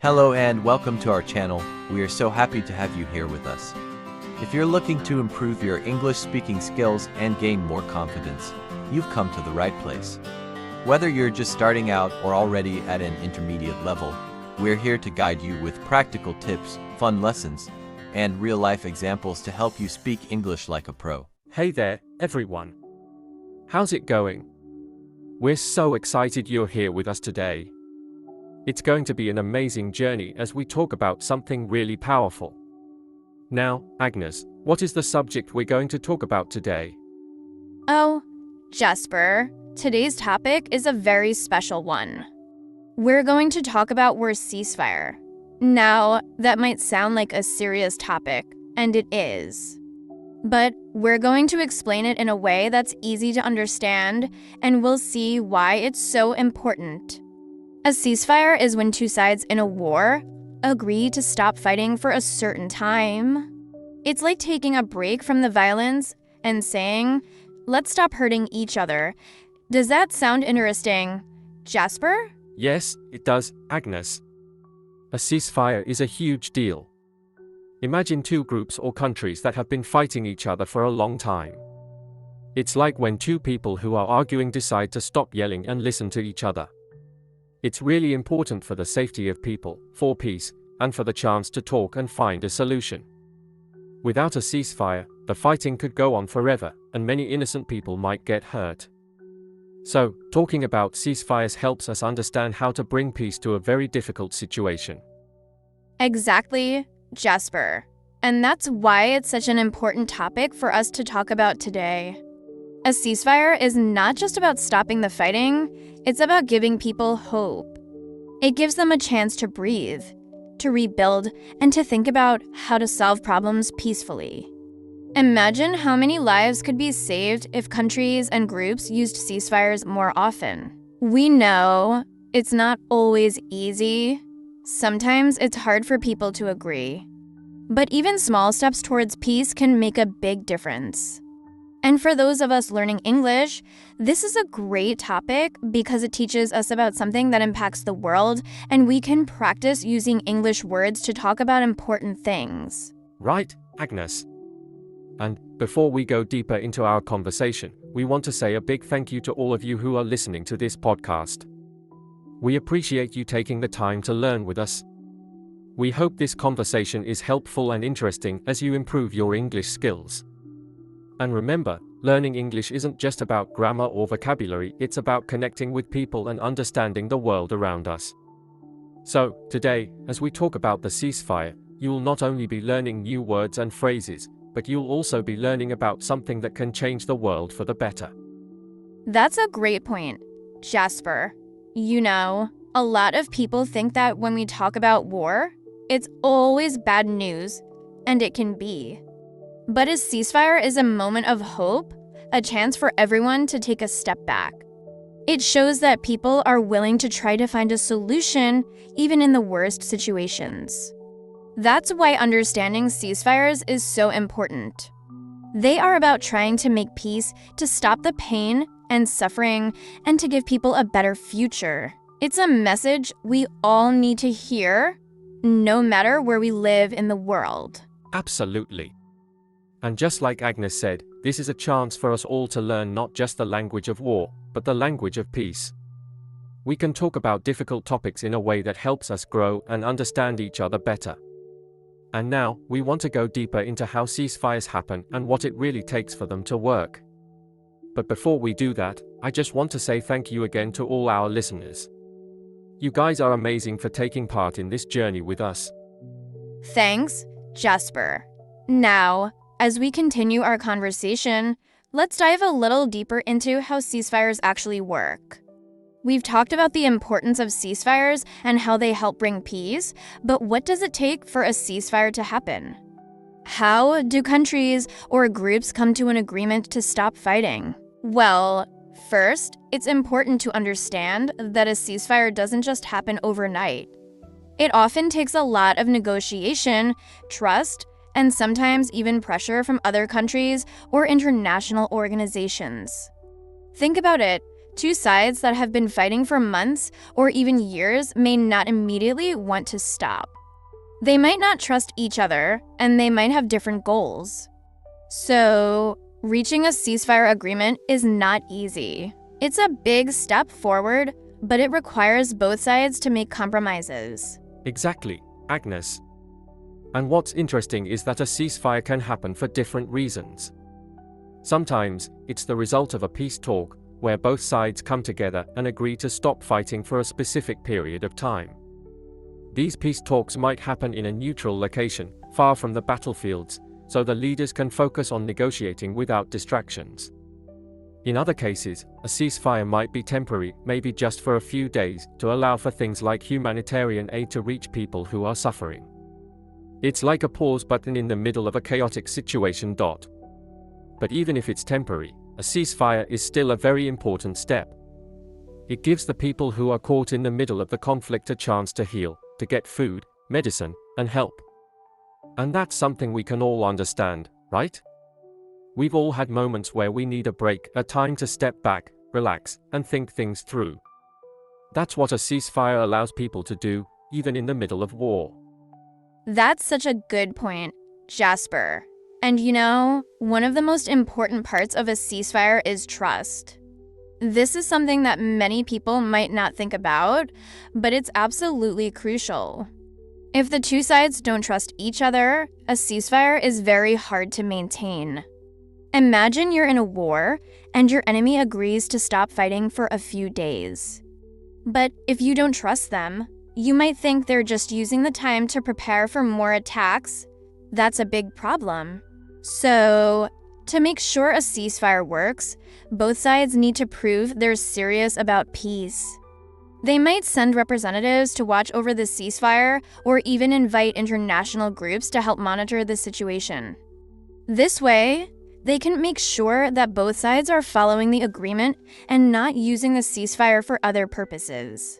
Hello and welcome to our channel. We are so happy to have you here with us. If you're looking to improve your English speaking skills and gain more confidence, you've come to the right place. Whether you're just starting out or already at an intermediate level, we're here to guide you with practical tips, fun lessons, and real-life examples to help you speak English like a pro. Hey there, everyone. How's it going? We're so excited you're here with us today. It's going to be an amazing journey as we talk about something really powerful. Now, Agnes, what is the subject we're going to talk about today? Oh, Jasper, today's topic is a very special one. We're going to talk about war ceasefire. Now, that might sound like a serious topic, and it is. But we're going to explain it in a way that's easy to understand, and we'll see why it's so important. A ceasefire is when two sides in a war agree to stop fighting for a certain time. It's like taking a break from the violence and saying, let's stop hurting each other. Does that sound interesting, Jasper? Yes, it does, Agnes. A ceasefire is a huge deal. Imagine two groups or countries that have been fighting each other for a long time. It's like when two people who are arguing decide to stop yelling and listen to each other. It's really important for the safety of people, for peace, and for the chance to talk and find a solution. Without a ceasefire, the fighting could go on forever, and many innocent people might get hurt. So, talking about ceasefires helps us understand how to bring peace to a very difficult situation. Exactly, Jasper. And that's why it's such an important topic for us to talk about today. A ceasefire is not just about stopping the fighting, it's about giving people hope. It gives them a chance to breathe, to rebuild, and to think about how to solve problems peacefully. Imagine how many lives could be saved if countries and groups used ceasefires more often. We know it's not always easy. Sometimes it's hard for people to agree. But even small steps towards peace can make a big difference. And for those of us learning English, this is a great topic because it teaches us about something that impacts the world, and we can practice using English words to talk about important things. Right, Agnes? And before we go deeper into our conversation, we want to say a big thank you to all of you who are listening to this podcast. We appreciate you taking the time to learn with us. We hope this conversation is helpful and interesting as you improve your English skills. And remember, learning English isn't just about grammar or vocabulary, it's about connecting with people and understanding the world around us. So, today, as we talk about the ceasefire, you will not only be learning new words and phrases, but you'll also be learning about something that can change the world for the better. That's a great point, Jasper. You know, a lot of people think that when we talk about war, it's always bad news, and it can be. But a ceasefire is a moment of hope, a chance for everyone to take a step back. It shows that people are willing to try to find a solution, even in the worst situations. That's why understanding ceasefires is so important. They are about trying to make peace, to stop the pain and suffering, and to give people a better future. It's a message we all need to hear, no matter where we live in the world. Absolutely. And just like Agnes said, this is a chance for us all to learn not just the language of war, but the language of peace. We can talk about difficult topics in a way that helps us grow and understand each other better. And now, we want to go deeper into how ceasefires happen and what it really takes for them to work. But before we do that, I just want to say thank you again to all our listeners. You guys are amazing for taking part in this journey with us. Thanks, Jasper. Now, as we continue our conversation, let's dive a little deeper into how ceasefires actually work. We've talked about the importance of ceasefires and how they help bring peace, but what does it take for a ceasefire to happen? How do countries or groups come to an agreement to stop fighting? Well, first, it's important to understand that a ceasefire doesn't just happen overnight. It often takes a lot of negotiation, trust, and sometimes even pressure from other countries or international organizations. Think about it. Two sides that have been fighting for months or even years may not immediately want to stop. They might not trust each other, and they might have different goals. So, reaching a ceasefire agreement is not easy. It's a big step forward, but it requires both sides to make compromises. Exactly, Agnes. And what's interesting is that a ceasefire can happen for different reasons. Sometimes, it's the result of a peace talk, where both sides come together and agree to stop fighting for a specific period of time. These peace talks might happen in a neutral location, far from the battlefields, so the leaders can focus on negotiating without distractions. In other cases, a ceasefire might be temporary, maybe just for a few days, to allow for things like humanitarian aid to reach people who are suffering. It's like a pause button in the middle of a chaotic situation. But even if it's temporary, a ceasefire is still a very important step. It gives the people who are caught in the middle of the conflict a chance to heal, to get food, medicine, and help. And that's something we can all understand, right? We've all had moments where we need a break, a time to step back, relax, and think things through. That's what a ceasefire allows people to do, even in the middle of war. That's such a good point, Jasper. And one of the most important parts of a ceasefire is trust. This is something that many people might not think about, but it's absolutely crucial. If the two sides don't trust each other, a ceasefire is very hard to maintain. Imagine you're in a war and your enemy agrees to stop fighting for a few days. But if you don't trust them, you might think they're just using the time to prepare for more attacks. That's a big problem. So, to make sure a ceasefire works, both sides need to prove they're serious about peace. They might send representatives to watch over the ceasefire or even invite international groups to help monitor the situation. This way, they can make sure that both sides are following the agreement and not using the ceasefire for other purposes.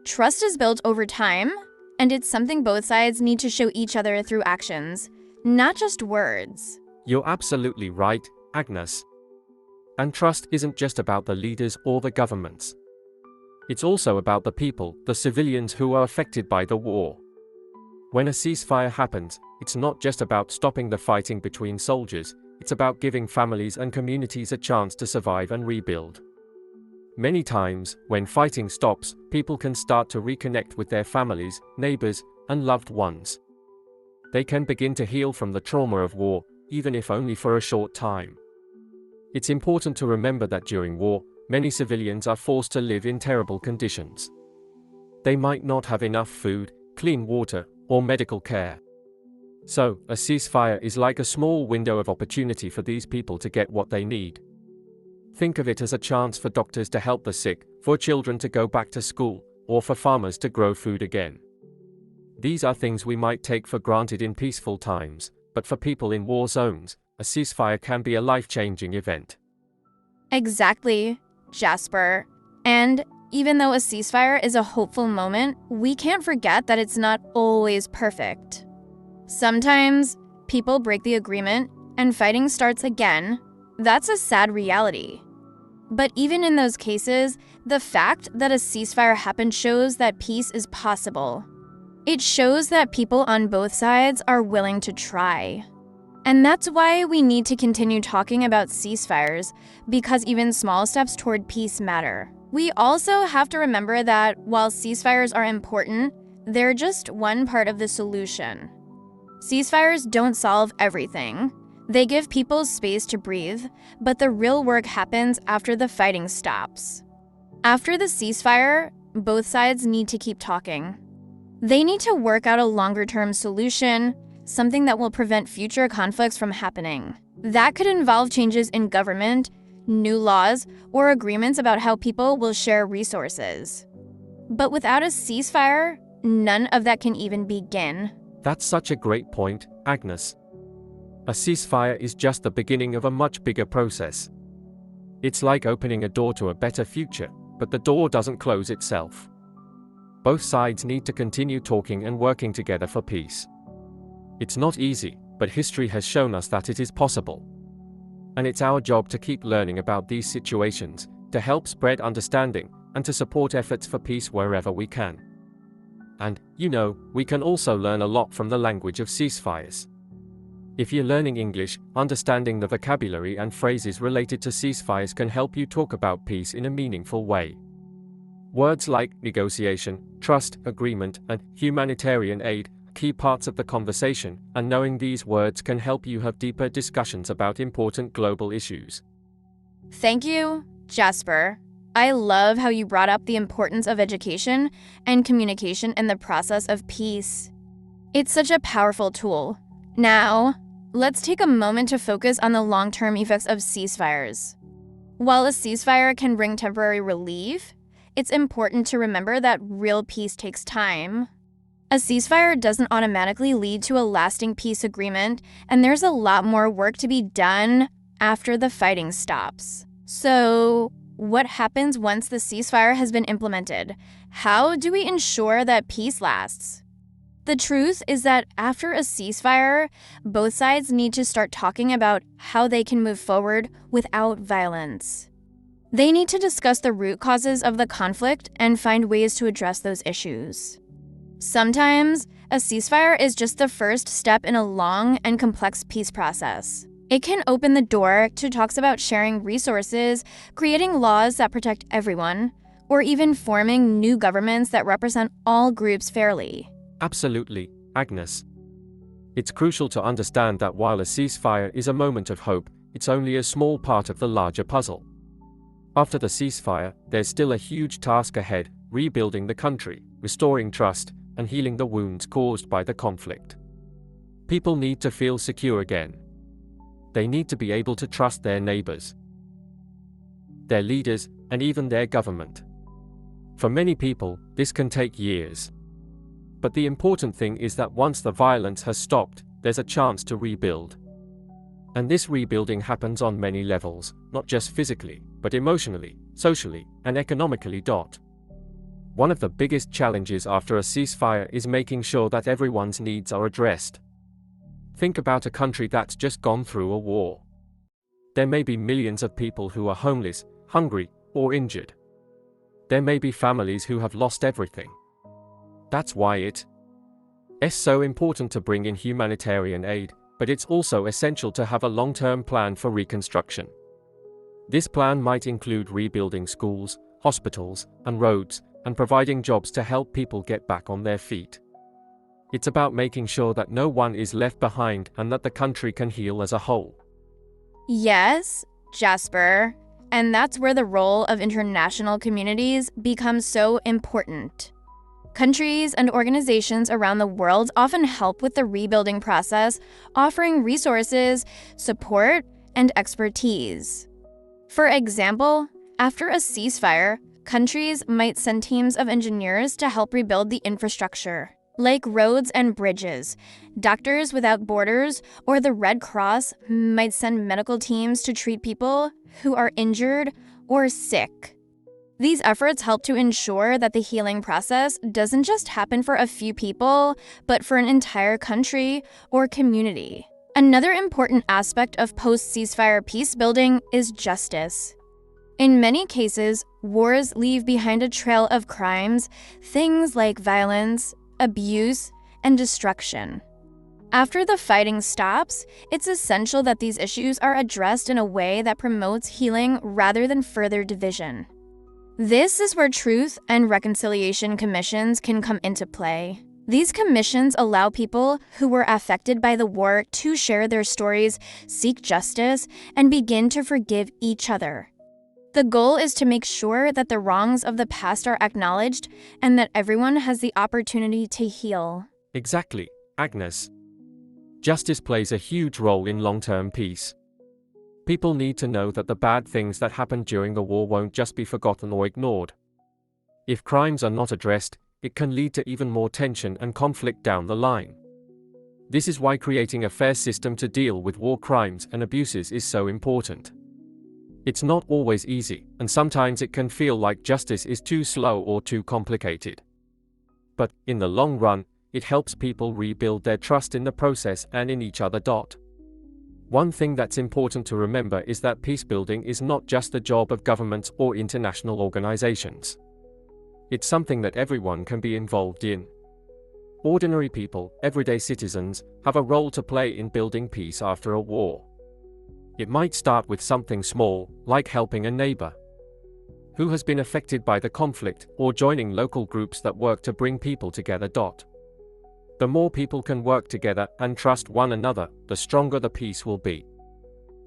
Trust is built over time, and it's something both sides need to show each other through actions, not just words. You're absolutely right, Agnes. And trust isn't just about the leaders or the governments. It's also about the people, the civilians who are affected by the war. When a ceasefire happens, it's not just about stopping the fighting between soldiers, it's about giving families and communities a chance to survive and rebuild. Many times, when fighting stops, people can start to reconnect with their families, neighbors, and loved ones. They can begin to heal from the trauma of war, even if only for a short time. It's important to remember that during war, many civilians are forced to live in terrible conditions. They might not have enough food, clean water, or medical care. So, a ceasefire is like a small window of opportunity for these people to get what they need. Think of it as a chance for doctors to help the sick, for children to go back to school, or for farmers to grow food again. These are things we might take for granted in peaceful times, but for people in war zones, a ceasefire can be a life-changing event. Exactly, Jasper. And even though a ceasefire is a hopeful moment, we can't forget that it's not always perfect. Sometimes, people break the agreement and fighting starts again. That's a sad reality. But even in those cases, the fact that a ceasefire happened shows that peace is possible. It shows that people on both sides are willing to try. And that's why we need to continue talking about ceasefires, because even small steps toward peace matter. We also have to remember that while ceasefires are important, they're just one part of the solution. Ceasefires don't solve everything. They give people space to breathe, but the real work happens after the fighting stops. After the ceasefire, both sides need to keep talking. They need to work out a longer-term solution, something that will prevent future conflicts from happening. That could involve changes in government, new laws, or agreements about how people will share resources. But without a ceasefire, none of that can even begin. That's such a great point, Agnes. A ceasefire is just the beginning of a much bigger process. It's like opening a door to a better future, but the door doesn't close itself. Both sides need to continue talking and working together for peace. It's not easy, but history has shown us that it is possible. And it's our job to keep learning about these situations, to help spread understanding, and to support efforts for peace wherever we can. And, we can also learn a lot from the language of ceasefires. If you're learning English, understanding the vocabulary and phrases related to ceasefires can help you talk about peace in a meaningful way. Words like negotiation, trust, agreement, and humanitarian aid are key parts of the conversation, and knowing these words can help you have deeper discussions about important global issues. Thank you, Jasper. I love how you brought up the importance of education and communication in the process of peace. It's such a powerful tool. Now, let's take a moment to focus on the long-term effects of ceasefires. While a ceasefire can bring temporary relief, it's important to remember that real peace takes time. A ceasefire doesn't automatically lead to a lasting peace agreement, and there's a lot more work to be done after the fighting stops. So, what happens once the ceasefire has been implemented? How do we ensure that peace lasts? The truth is that after a ceasefire, both sides need to start talking about how they can move forward without violence. They need to discuss the root causes of the conflict and find ways to address those issues. Sometimes, a ceasefire is just the first step in a long and complex peace process. It can open the door to talks about sharing resources, creating laws that protect everyone, or even forming new governments that represent all groups fairly. Absolutely, Agnes. It's crucial to understand that while a ceasefire is a moment of hope, it's only a small part of the larger puzzle. After the ceasefire, there's still a huge task ahead: rebuilding the country, restoring trust, and healing the wounds caused by the conflict. People need to feel secure again. They need to be able to trust their neighbors, their leaders, and even their government. For many people, this can take years. But the important thing is that once the violence has stopped, there's a chance to rebuild. And this rebuilding happens on many levels, not just physically, but emotionally, socially, and economically. One of the biggest challenges after a ceasefire is making sure that everyone's needs are addressed. Think about a country that's just gone through a war. There may be millions of people who are homeless, hungry, or injured. There may be families who have lost everything. That's why it's so important to bring in humanitarian aid, but it's also essential to have a long-term plan for reconstruction. This plan might include rebuilding schools, hospitals, and roads, and providing jobs to help people get back on their feet. It's about making sure that no one is left behind and that the country can heal as a whole. Yes, Jasper. And that's where the role of international communities becomes so important. Countries and organizations around the world often help with the rebuilding process, offering resources, support, and expertise. For example, after a ceasefire, countries might send teams of engineers to help rebuild the infrastructure, like roads and bridges. Doctors Without Borders or the Red Cross might send medical teams to treat people who are injured or sick. These efforts help to ensure that the healing process doesn't just happen for a few people, but for an entire country or community. Another important aspect of post-ceasefire peace building is justice. In many cases, wars leave behind a trail of crimes, things like violence, abuse, and destruction. After the fighting stops, it's essential that these issues are addressed in a way that promotes healing rather than further division. This is where truth and reconciliation commissions can come into play. These commissions allow people who were affected by the war to share their stories, seek justice, and begin to forgive each other. The goal is to make sure that the wrongs of the past are acknowledged and that everyone has the opportunity to heal. Exactly, Agnes. Justice plays a huge role in long-term peace. People need to know that the bad things that happened during the war won't just be forgotten or ignored. If crimes are not addressed, it can lead to even more tension and conflict down the line. This is why creating a fair system to deal with war crimes and abuses is so important. It's not always easy, and sometimes it can feel like justice is too slow or too complicated. But, in the long run, it helps people rebuild their trust in the process and in each other. One thing that's important to remember is that peace building is not just the job of governments or international organizations. It's something that everyone can be involved in. Ordinary people, everyday citizens, have a role to play in building peace after a war. It might start with something small, like helping a neighbor who has been affected by the conflict, or joining local groups that work to bring people together. The more people can work together and trust one another, the stronger the peace will be.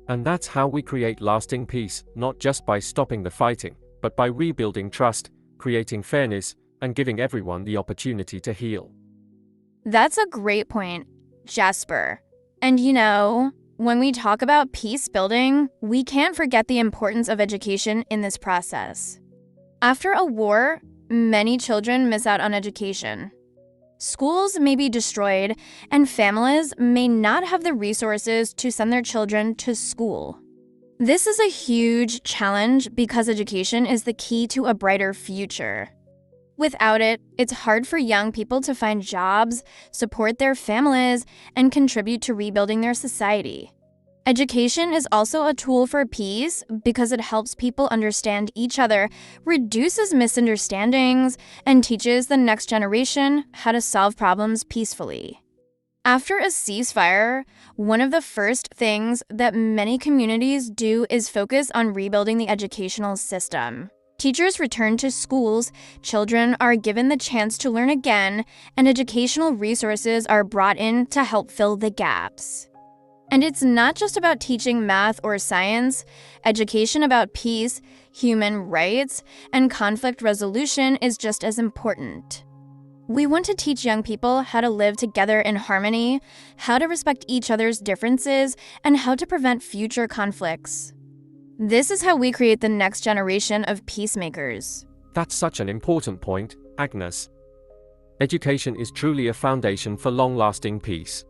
And that's how we create lasting peace, not just by stopping the fighting, but by rebuilding trust, creating fairness, and giving everyone the opportunity to heal. That's a great point, Jasper. And when we talk about peace building, we can't forget the importance of education in this process. After a war, many children miss out on education. Schools may be destroyed, and families may not have the resources to send their children to school. This is a huge challenge because education is the key to a brighter future. Without it, it's hard for young people to find jobs, support their families, and contribute to rebuilding their society. Education is also a tool for peace because it helps people understand each other, reduces misunderstandings, and teaches the next generation how to solve problems peacefully. After a ceasefire, one of the first things that many communities do is focus on rebuilding the educational system. Teachers return to schools, children are given the chance to learn again, and educational resources are brought in to help fill the gaps. And it's not just about teaching math or science. Education about peace, human rights, and conflict resolution is just as important. We want to teach young people how to live together in harmony, how to respect each other's differences, and how to prevent future conflicts. This is how we create the next generation of peacemakers. That's such an important point, Agnes. Education is truly a foundation for long-lasting peace.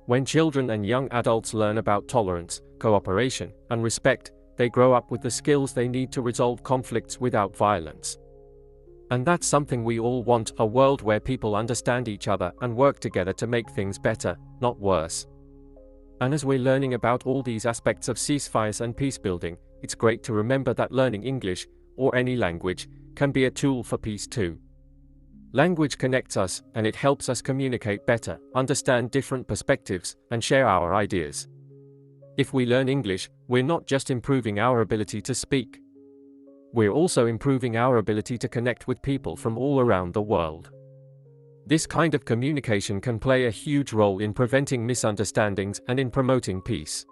When children and young adults learn about tolerance, cooperation, and respect, they grow up with the skills they need to resolve conflicts without violence. And that's something we all want, a world where people understand each other and work together to make things better, not worse. And as we're learning about all these aspects of ceasefires and peace building, it's great to remember that learning English, or any language, can be a tool for peace too. Language connects us, and it helps us communicate better, understand different perspectives, and share our ideas. If we learn English, we're not just improving our ability to speak. We're also improving our ability to connect with people from all around the world. This kind of communication can play a huge role in preventing misunderstandings and in promoting peace.